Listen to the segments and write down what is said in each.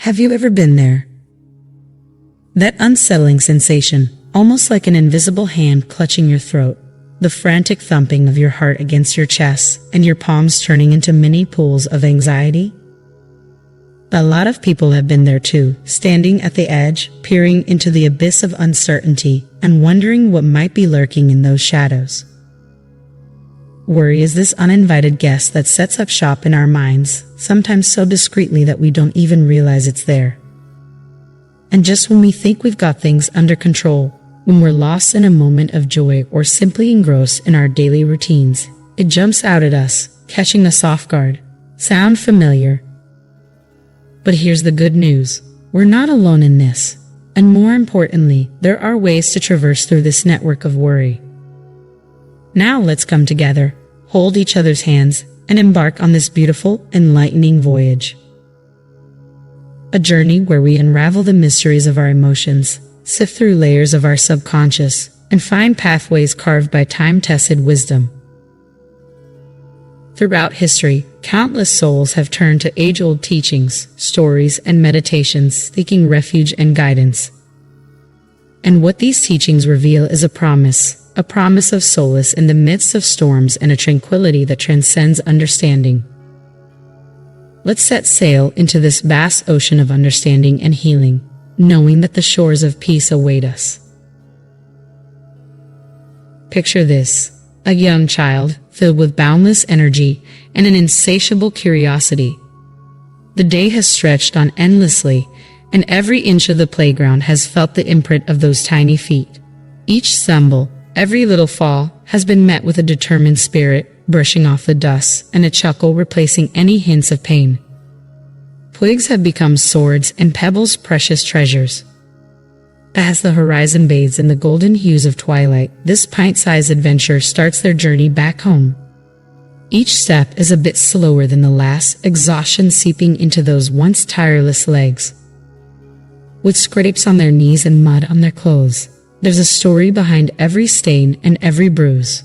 Have you ever been there? That unsettling sensation, almost like an invisible hand clutching your throat, the frantic thumping of your heart against your chest, and your palms turning into mini pools of anxiety? A lot of people have been there too, standing at the edge, peering into the abyss of uncertainty, and wondering what might be lurking in those shadows. Worry is this uninvited guest that sets up shop in our minds, sometimes so discreetly that we don't even realize it's there. And just when we think we've got things under control, when we're lost in a moment of joy or simply engrossed in our daily routines, it jumps out at us, catching us off guard. Sound familiar? But here's the good news. We're not alone in this. And more importantly, there are ways to traverse through this network of worry. Now let's come together, hold each other's hands, and embark on this beautiful, enlightening voyage. A journey where we unravel the mysteries of our emotions, sift through layers of our subconscious, and find pathways carved by time-tested wisdom. Throughout history, countless souls have turned to age-old teachings, stories, and meditations, seeking refuge and guidance. And what these teachings reveal is a promise of solace in the midst of storms and a tranquility that transcends understanding. Let's set sail into this vast ocean of understanding and healing, knowing that the shores of peace await us. Picture this, a young child filled with boundless energy and an insatiable curiosity. The day has stretched on endlessly, and every inch of the playground has felt the imprint of those tiny feet. Each stumble, every little fall, has been met with a determined spirit, brushing off the dust, and a chuckle replacing any hints of pain. Twigs have become swords and pebbles precious treasures. As the horizon bathes in the golden hues of twilight, this pint-sized adventure starts their journey back home. Each step is a bit slower than the last, exhaustion seeping into those once tireless legs. With scrapes on their knees and mud on their clothes, there's a story behind every stain and every bruise.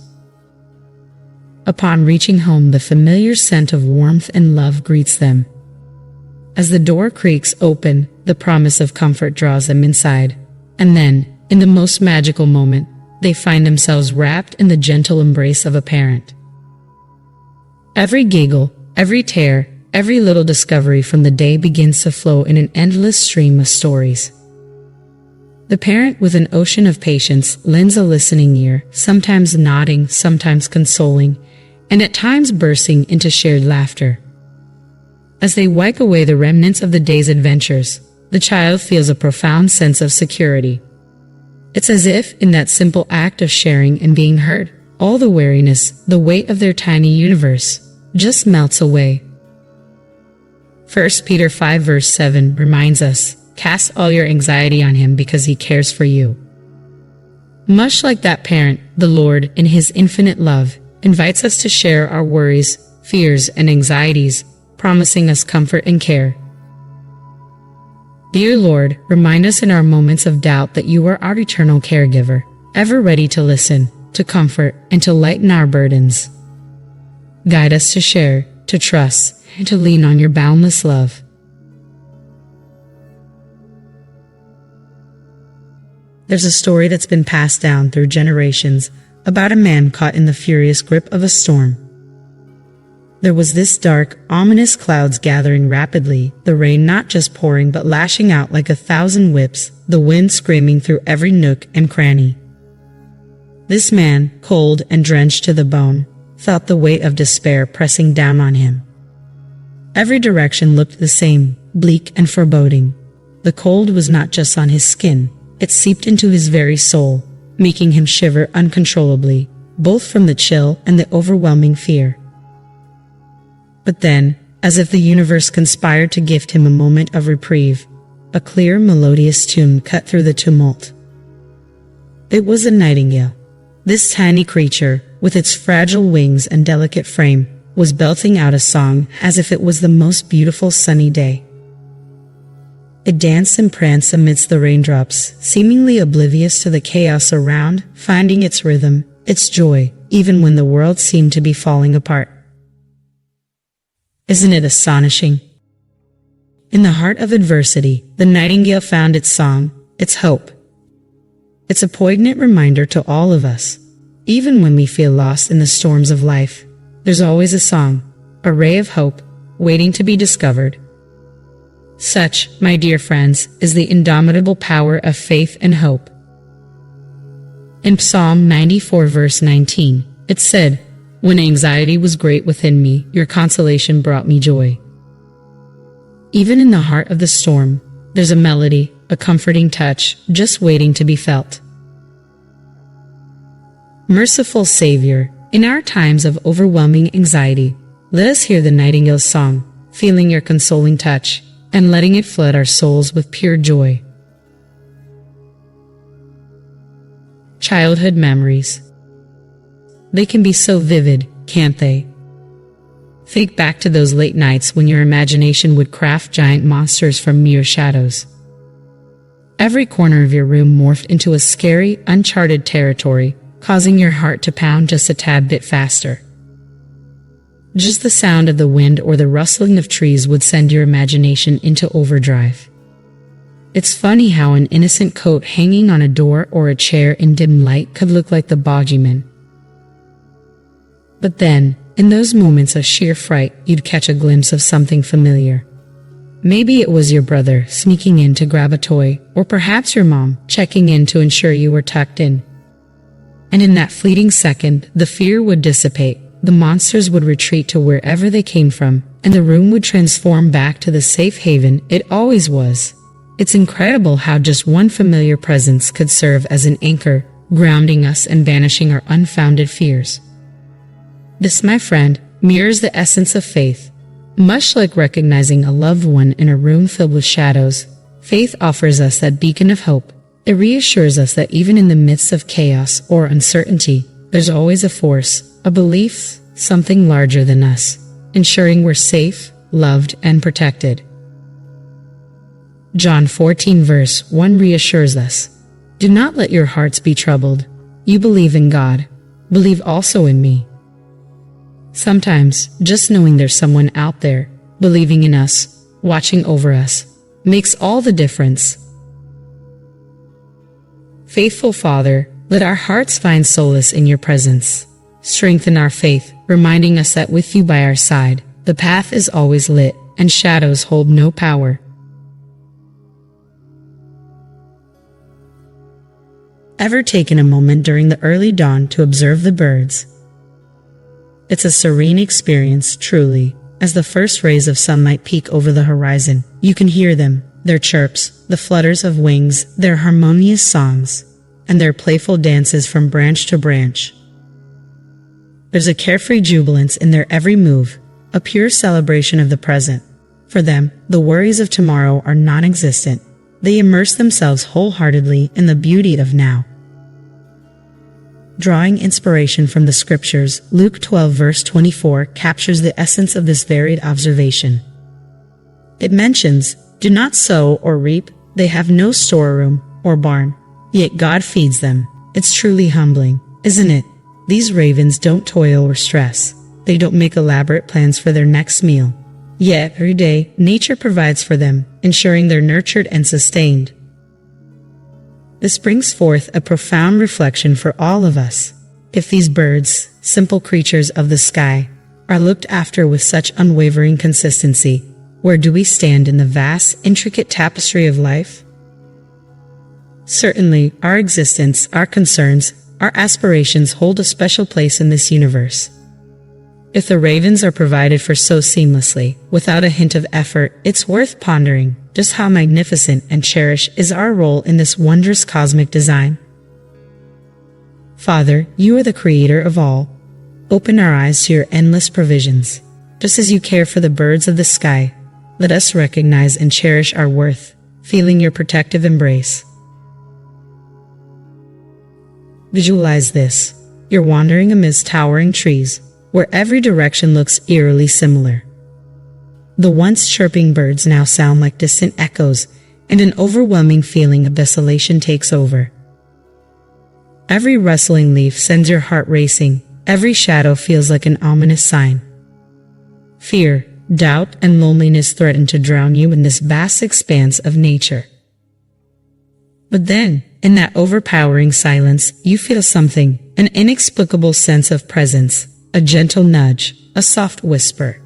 Upon reaching home, the familiar scent of warmth and love greets them. As the door creaks open, the promise of comfort draws them inside. And then, in the most magical moment, they find themselves wrapped in the gentle embrace of a parent. Every giggle, every tear, every little discovery from the day begins to flow in an endless stream of stories. The parent, with an ocean of patience, lends a listening ear, sometimes nodding, sometimes consoling, and at times bursting into shared laughter. As they wipe away the remnants of the day's adventures, the child feels a profound sense of security. It's as if, in that simple act of sharing and being heard, all the weariness, the weight of their tiny universe, just melts away. 1 Peter 5 verse 7 reminds us, "Cast all your anxiety on him because he cares for you." Much like that parent, the Lord, in his infinite love, invites us to share our worries, fears, and anxieties, promising us comfort and care. Dear Lord, remind us in our moments of doubt that you are our eternal caregiver, ever ready to listen, to comfort, and to lighten our burdens. Guide us to share, to trust, and to lean on your boundless love. There's a story that's been passed down through generations about a man caught in the furious grip of a storm. There was this dark, ominous clouds gathering rapidly, the rain not just pouring but lashing out like 1,000 whips, the wind screaming through every nook and cranny. This man, cold and drenched to the bone, felt the weight of despair pressing down on him. Every direction looked the same, bleak and foreboding. The cold was not just on his skin, it seeped into his very soul, making him shiver uncontrollably, both from the chill and the overwhelming fear. But then, as if the universe conspired to gift him a moment of reprieve, a clear, melodious tune cut through the tumult. It was a nightingale. This tiny creature, with its fragile wings and delicate frame, was belting out a song as if it was the most beautiful sunny day. It danced and pranced amidst the raindrops, seemingly oblivious to the chaos around, finding its rhythm, its joy, even when the world seemed to be falling apart. Isn't it astonishing? In the heart of adversity, the nightingale found its song, its hope. It's a poignant reminder to all of us. Even when we feel lost in the storms of life, there's always a song, a ray of hope, waiting to be discovered. Such, my dear friends, is the indomitable power of faith and hope. In Psalm 94 verse 19, it said, "When anxiety was great within me, your consolation brought me joy." Even in the heart of the storm, there's a melody, a comforting touch, just waiting to be felt. Merciful Savior, in our times of overwhelming anxiety, let us hear the nightingale's song, feeling your consoling touch, and letting it flood our souls with pure joy. Childhood memories. They can be so vivid, can't they? Think back to those late nights when your imagination would craft giant monsters from mere shadows. Every corner of your room morphed into a scary, uncharted territory, causing your heart to pound just a tad bit faster. Just the sound of the wind or the rustling of trees would send your imagination into overdrive. It's funny how an innocent coat hanging on a door or a chair in dim light could look like the boogeyman. But then, in those moments of sheer fright, you'd catch a glimpse of something familiar. Maybe it was your brother sneaking in to grab a toy, or perhaps your mom checking in to ensure you were tucked in. And in that fleeting second, the fear would dissipate, the monsters would retreat to wherever they came from, and the room would transform back to the safe haven it always was. It's incredible how just one familiar presence could serve as an anchor, grounding us and banishing our unfounded fears. This, my friend, mirrors the essence of faith. Much like recognizing a loved one in a room filled with shadows, faith offers us that beacon of hope. It reassures us that even in the midst of chaos or uncertainty, there's always a force, a belief, something larger than us, ensuring we're safe, loved, and protected. John 14 verse 1 reassures us, "Do not let your hearts be troubled. You believe in God. Believe also in me." Sometimes, just knowing there's someone out there, believing in us, watching over us, makes all the difference. Faithful Father, let our hearts find solace in your presence. Strengthen our faith, reminding us that with you by our side, the path is always lit, and shadows hold no power. Ever taken a moment during the early dawn to observe the birds? It's a serene experience, truly. As the first rays of sunlight peek over the horizon, you can hear them, their chirps, the flutters of wings, their harmonious songs, and their playful dances from branch to branch. There's a carefree jubilance in their every move, a pure celebration of the present. For them, the worries of tomorrow are non-existent. They immerse themselves wholeheartedly in the beauty of now. Drawing inspiration from the scriptures, Luke 12 verse 24 captures the essence of this varied observation. It mentions, "Do not sow or reap, they have no storeroom or barn, yet God feeds them." It's truly humbling, isn't it? These ravens don't toil or stress. They don't make elaborate plans for their next meal. Yet every day, nature provides for them, ensuring they're nurtured and sustained. This brings forth a profound reflection for all of us. If these birds, simple creatures of the sky, are looked after with such unwavering consistency, where do we stand in the vast, intricate tapestry of life? Certainly, our existence, our concerns, our aspirations hold a special place in this universe. If the ravens are provided for so seamlessly, without a hint of effort, it's worth pondering just how magnificent and cherished is our role in this wondrous cosmic design. Father, you are the creator of all. Open our eyes to your endless provisions. Just as you care for the birds of the sky, let us recognize and cherish our worth, feeling your protective embrace. Visualize this. You're wandering amidst towering trees, where every direction looks eerily similar. The once chirping birds now sound like distant echoes, and an overwhelming feeling of desolation takes over. Every rustling leaf sends your heart racing, every shadow feels like an ominous sign. Fear, doubt and loneliness threaten to drown you in this vast expanse of nature. But then, in that overpowering silence, you feel something, an inexplicable sense of presence, a gentle nudge, a soft whisper.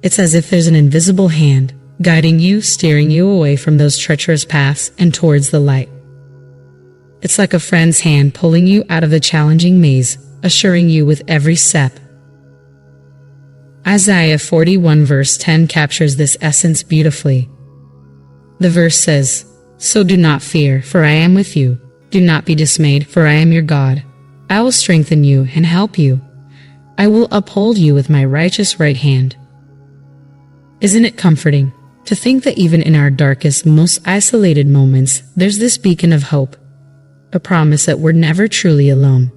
It's as if there's an invisible hand, guiding you, steering you away from those treacherous paths and towards the light. It's like a friend's hand pulling you out of the challenging maze, assuring you with every step. Isaiah 41 verse 10 captures this essence beautifully. The verse says, "So do not fear, for I am with you. Do not be dismayed, for I am your God. I will strengthen you and help you. I will uphold you with my righteous right hand." Isn't it comforting to think that even in our darkest, most isolated moments, there's this beacon of hope, a promise that we're never truly alone?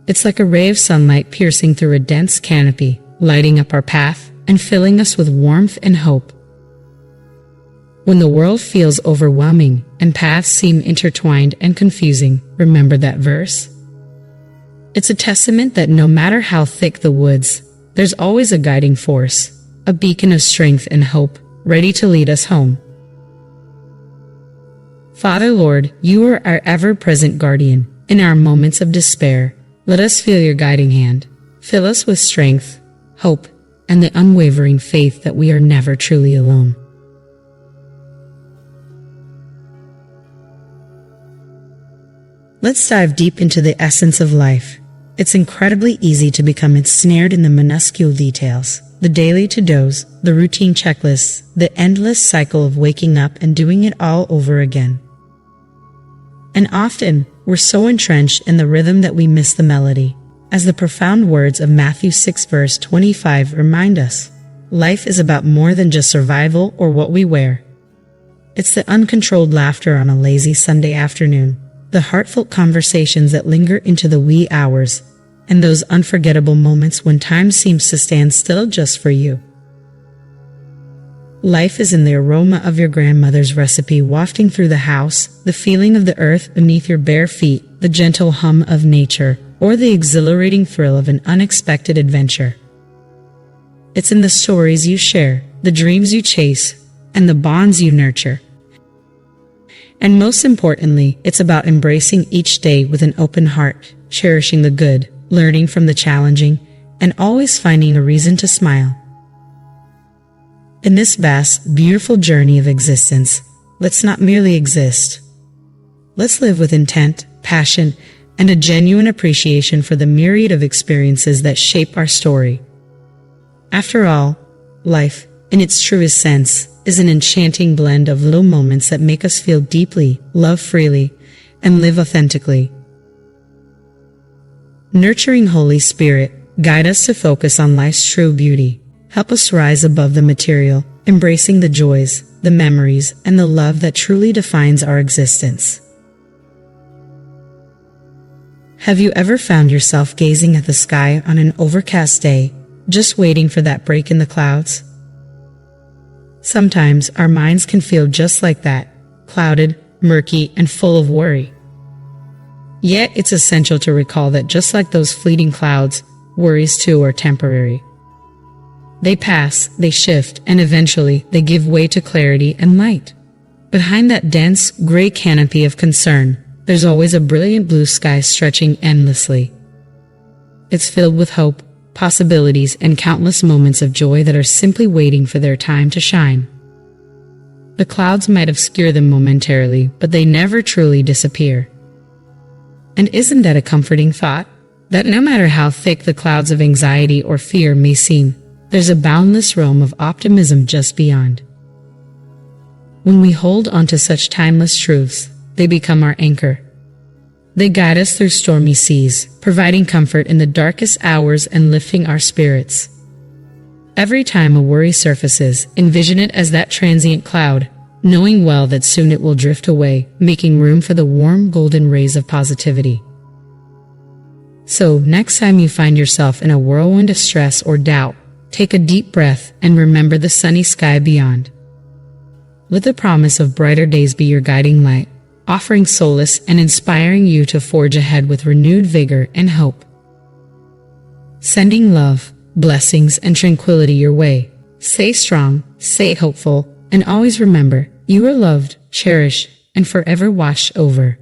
It's like a ray of sunlight piercing through a dense canopy, lighting up our path and filling us with warmth and hope. When the world feels overwhelming and paths seem intertwined and confusing, remember that verse. It's a testament that no matter how thick the woods, there's always a guiding force, a beacon of strength and hope, ready to lead us home. Father Lord, you are our ever-present guardian. In our moments of despair, let us feel your guiding hand. Fill us with strength, hope, and the unwavering faith that we are never truly alone. Let's dive deep into the essence of life. It's incredibly easy to become ensnared in the minuscule details, the daily to-dos, the routine checklists, the endless cycle of waking up and doing it all over again. And often, we're so entrenched in the rhythm that we miss the melody. As the profound words of Matthew 6 verse 25 remind us, life is about more than just survival or what we wear. It's the uncontrolled laughter on a lazy Sunday afternoon, the heartfelt conversations that linger into the wee hours, and those unforgettable moments when time seems to stand still just for you. Life is in the aroma of your grandmother's recipe wafting through the house, the feeling of the earth beneath your bare feet, the gentle hum of nature, or the exhilarating thrill of an unexpected adventure. It's in the stories you share, the dreams you chase, and the bonds you nurture. And most importantly, it's about embracing each day with an open heart, cherishing the good, learning from the challenging, and always finding a reason to smile. In this vast, beautiful journey of existence, let's not merely exist. Let's live with intent, passion, and a genuine appreciation for the myriad of experiences that shape our story. After all, life, in its truest sense, is an enchanting blend of little moments that make us feel deeply, love freely, and live authentically. Nurturing Holy Spirit, guide us to focus on life's true beauty. Help us rise above the material, embracing the joys, the memories, and the love that truly defines our existence. Have you ever found yourself gazing at the sky on an overcast day, just waiting for that break in the clouds? Sometimes our minds can feel just like that, clouded, murky, and full of worry. Yet it's essential to recall that just like those fleeting clouds, worries too are temporary. They pass, they shift, and eventually they give way to clarity and light. Behind that dense, gray canopy of concern, there's always a brilliant blue sky stretching endlessly. It's filled with hope, possibilities, and countless moments of joy that are simply waiting for their time to shine. The clouds might obscure them momentarily, but they never truly disappear. And isn't that a comforting thought? That no matter how thick the clouds of anxiety or fear may seem, there's a boundless realm of optimism just beyond. When we hold on to such timeless truths, they become our anchor. They guide us through stormy seas, providing comfort in the darkest hours and lifting our spirits. Every time a worry surfaces, envision it as that transient cloud, knowing well that soon it will drift away, making room for the warm golden rays of positivity. So, next time you find yourself in a whirlwind of stress or doubt, take a deep breath and remember the sunny sky beyond. Let the promise of brighter days be your guiding light, offering solace and inspiring you to forge ahead with renewed vigor and hope. Sending love, blessings and tranquility your way. Stay strong, stay hopeful, and always remember, you are loved, cherished, and forever watched over.